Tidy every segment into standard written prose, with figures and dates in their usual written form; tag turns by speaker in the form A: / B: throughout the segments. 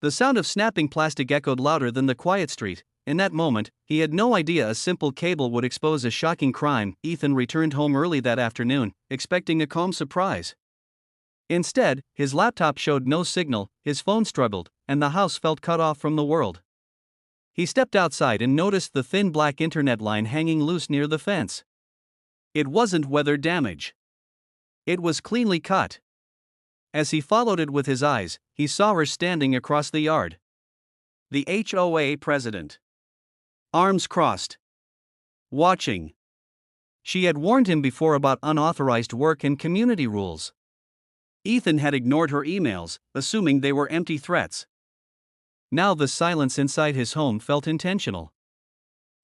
A: The sound of snapping plastic echoed louder than the quiet street. In that moment, he had no idea a simple cable would expose a shocking crime. Ethan returned home early that afternoon, expecting a calm surprise. Instead, his laptop showed no signal, his phone struggled, and the house felt cut off from the world. He stepped outside and noticed the thin black internet line hanging loose near the fence. It wasn't weather damage. It was cleanly cut. As he followed it with his eyes, he saw her standing across the yard. The HOA president. Arms crossed. Watching. She had warned him before about unauthorized work and community rules. Ethan had ignored her emails, assuming they were empty threats. Now the silence inside his home felt intentional.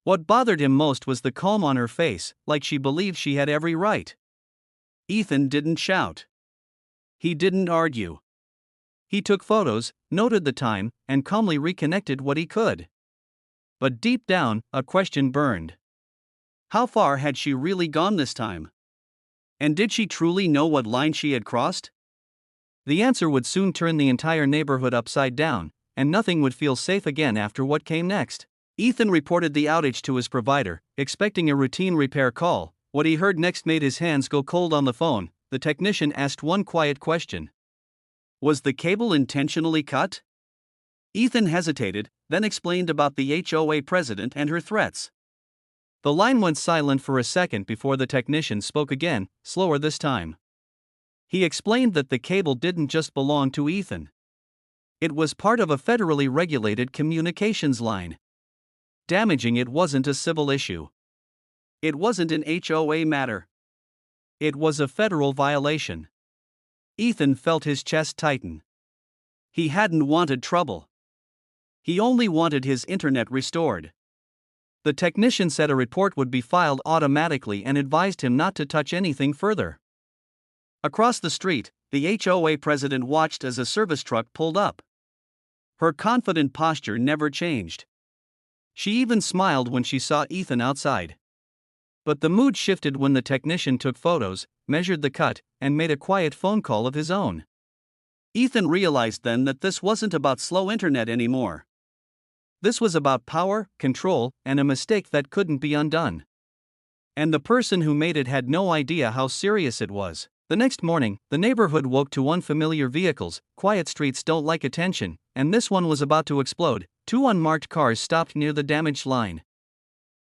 A: What bothered him most was the calm on her face, like she believed she had every right. Ethan didn't shout. He didn't argue. He took photos, noted the time, and calmly reconnected what he could. But deep down, a question burned. How far had she really gone this time? And did she truly know what line she had crossed? The answer would soon turn the entire neighborhood upside down, and nothing would feel safe again after what came next. Ethan reported the outage to his provider, expecting a routine repair call. What he heard next made his hands go cold on the phone. The technician asked one quiet question. Was the cable intentionally cut? Ethan hesitated, then explained about the HOA president and her threats. The line went silent for a second before the technician spoke again, slower this time. He explained that the cable didn't just belong to Ethan. It was part of a federally regulated communications line. Damaging it wasn't a civil issue. It wasn't an HOA matter. It was a federal violation. Ethan felt his chest tighten. He hadn't wanted trouble. He only wanted his internet restored. The technician said a report would be filed automatically and advised him not to touch anything further. Across the street, the HOA president watched as a service truck pulled up. Her confident posture never changed. She even smiled when she saw Ethan outside. But the mood shifted when the technician took photos, measured the cut, and made a quiet phone call of his own. Ethan realized then that this wasn't about slow internet anymore. This was about power, control, and a mistake that couldn't be undone. And the person who made it had no idea how serious it was. The next morning, the neighborhood woke to unfamiliar vehicles. Quiet streets don't like attention, and this one was about to explode. Two unmarked cars stopped near the damaged line.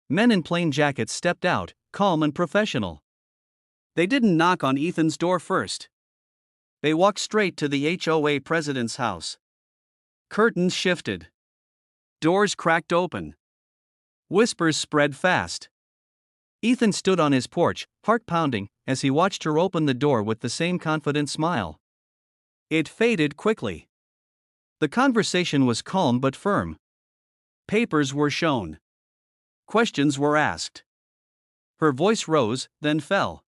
A: Men in plain jackets stepped out, calm and professional. They didn't knock on Ethan's door first. They walked straight to the HOA president's house. Curtains shifted. Doors cracked open. Whispers spread fast. Ethan stood on his porch, heart pounding, as he watched her open the door with the same confident smile. It faded quickly. The conversation was calm but firm. Papers were shown. Questions were asked. Her voice rose, then fell.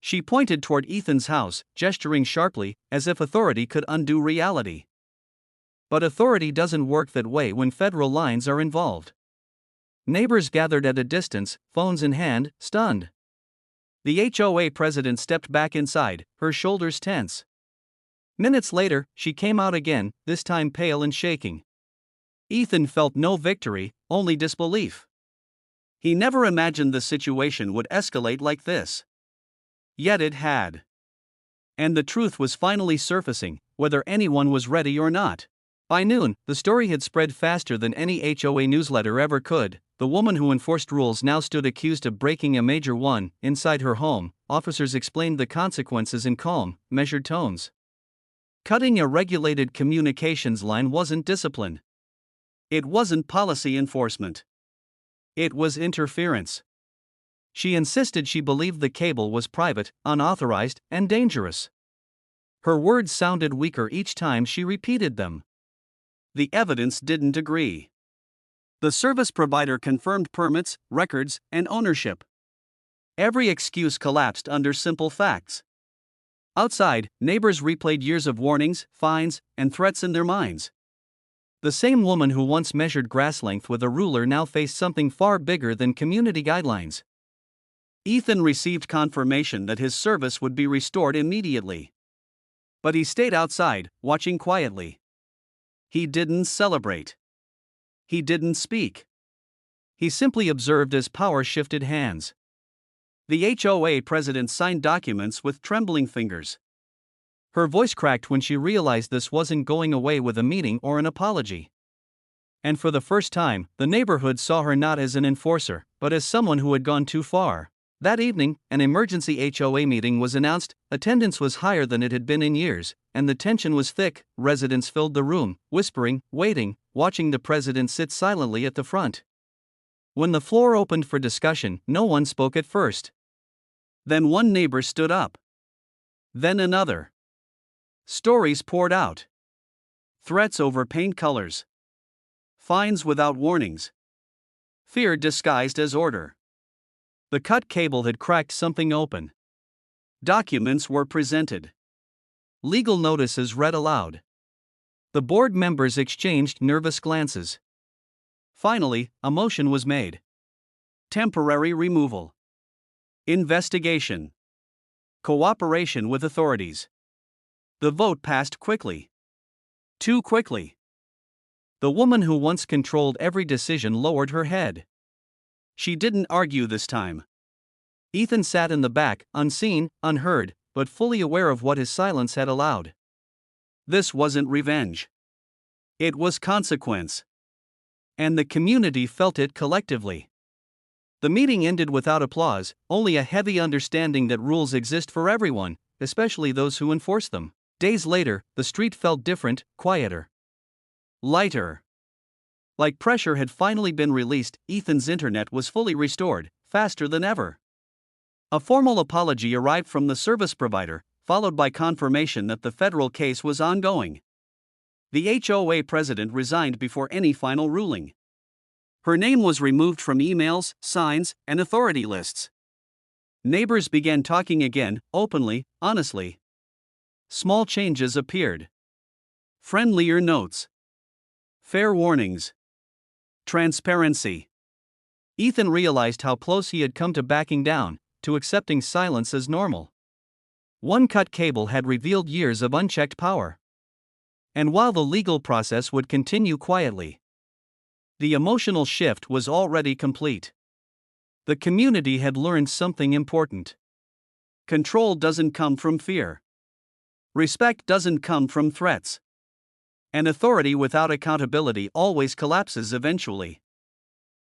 A: She pointed toward Ethan's house, gesturing sharply, as if authority could undo reality. But authority doesn't work that way when federal lines are involved. Neighbors gathered at a distance, phones in hand, stunned. The HOA president stepped back inside, her shoulders tense. Minutes later, she came out again, this time pale and shaking. Ethan felt no victory, only disbelief. He never imagined the situation would escalate like this. Yet it had. And the truth was finally surfacing, whether anyone was ready or not. By noon, the story had spread faster than any HOA newsletter ever could. The woman who enforced rules now stood accused of breaking a major one. Inside her home, officers explained the consequences in calm, measured tones. Cutting a regulated communications line wasn't discipline. It wasn't policy enforcement. It was interference. She insisted she believed the cable was private, unauthorized, and dangerous. Her words sounded weaker each time she repeated them. The evidence didn't agree. The service provider confirmed permits, records, and ownership. Every excuse collapsed under simple facts. Outside, neighbors replayed years of warnings, fines, and threats in their minds. The same woman who once measured grass length with a ruler now faced something far bigger than community guidelines. Ethan received confirmation that his service would be restored immediately. But he stayed outside, watching quietly. He didn't celebrate. He didn't speak. He simply observed as power shifted hands. The HOA president signed documents with trembling fingers. Her voice cracked when she realized this wasn't going away with a meeting or an apology. And for the first time, the neighborhood saw her not as an enforcer, but as someone who had gone too far. That evening, an emergency HOA meeting was announced. Attendance was higher than it had been in years, and the tension was thick. Residents filled the room, whispering, waiting, watching the president sit silently at the front. When the floor opened for discussion, no one spoke at first. Then one neighbor stood up. Then another. Stories poured out. Threats over paint colors. Fines without warnings. Fear disguised as order. The cut cable had cracked something open. Documents were presented. Legal notices read aloud. The board members exchanged nervous glances. Finally, a motion was made. Temporary removal. Investigation. Cooperation with authorities. The vote passed quickly. Too quickly. The woman who once controlled every decision lowered her head. She didn't argue this time. Ethan sat in the back, unseen, unheard, but fully aware of what his silence had allowed. This wasn't revenge. It was consequence. And the community felt it collectively. The meeting ended without applause, only a heavy understanding that rules exist for everyone, especially those who enforce them. Days later, the street felt different, quieter. Lighter. Like pressure had finally been released, Ethan's internet was fully restored, faster than ever. A formal apology arrived from the service provider, followed by confirmation that the federal case was ongoing. The HOA president resigned before any final ruling. Her name was removed from emails, signs, and authority lists. Neighbors began talking again, openly, honestly. Small changes appeared. Friendlier notes. Fair warnings. Transparency. Ethan realized how close he had come to backing down, to accepting silence as normal. One cut cable had revealed years of unchecked power. And while the legal process would continue quietly, the emotional shift was already complete. The community had learned something important. Control doesn't come from fear. Respect doesn't come from threats. And authority without accountability always collapses eventually.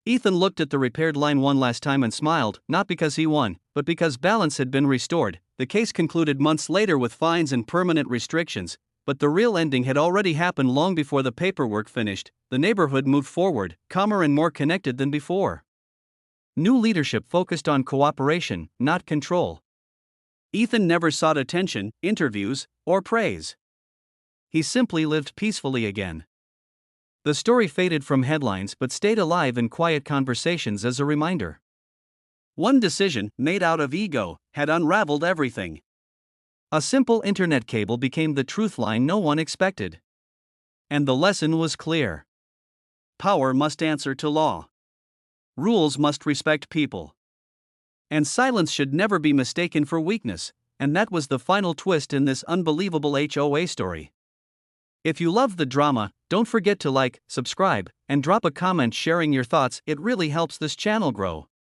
A: Ethan looked at the repaired line one last time and smiled, not because he won, but because balance had been restored. The case concluded months later with fines and permanent restrictions, but the real ending had already happened long before the paperwork finished. The neighborhood moved forward, calmer and more connected than before. New leadership focused on cooperation, not control. Ethan never sought attention, interviews, or praise. He simply lived peacefully again. The story faded from headlines but stayed alive in quiet conversations as a reminder. One decision, made out of ego, had unraveled everything. A simple internet cable became the truth line no one expected. And the lesson was clear. Power must answer to law. Rules must respect people. And silence should never be mistaken for weakness, and that was the final twist in this unbelievable HOA story. If you love the drama, don't forget to like, subscribe, and drop a comment sharing your thoughts. It really helps this channel grow.